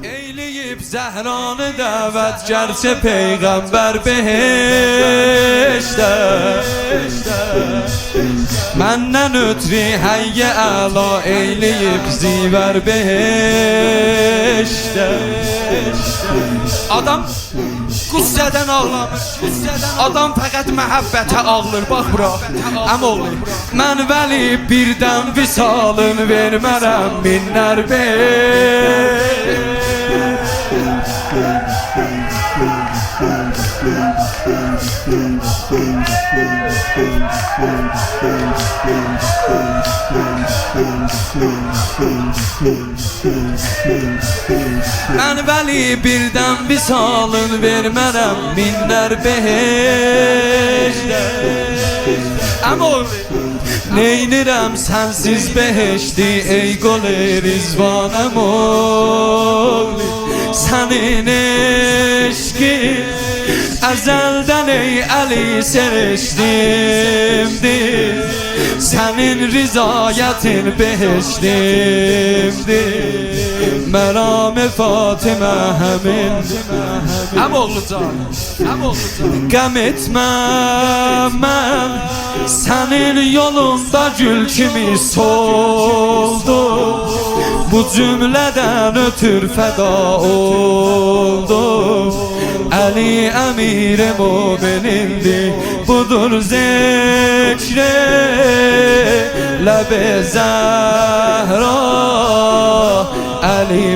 Eyleyip Zəhranı dəvət gərçə Peyğəmbər behişdə Məndən ötri həyyə əla eyleyip zivər behişdə Adam qüssədən ağlamır, adam fəqət məhəbbətə ağlır, bax bura, əmoğlu Mən vəli birdən visalın vermərəm minlər Mən vəli birdən visalın vermərəm minlər behişdə Əmoğlu Neynirəm sənsiz behişdi ey qol-i rizvan əmoğlu Sənin eşqin əzəldən ey əli serişdimdir Sənin rizayətin behişdimdir Məram-ı Fatimə həmindir Əmoğlu can, qəm etmə mən Sənin yolunda gül kimi soldum Bu cümlədən ötür fəda oldum Əli əmir-i mu'minindir Budur zikri Ləb-i Zəhra Əli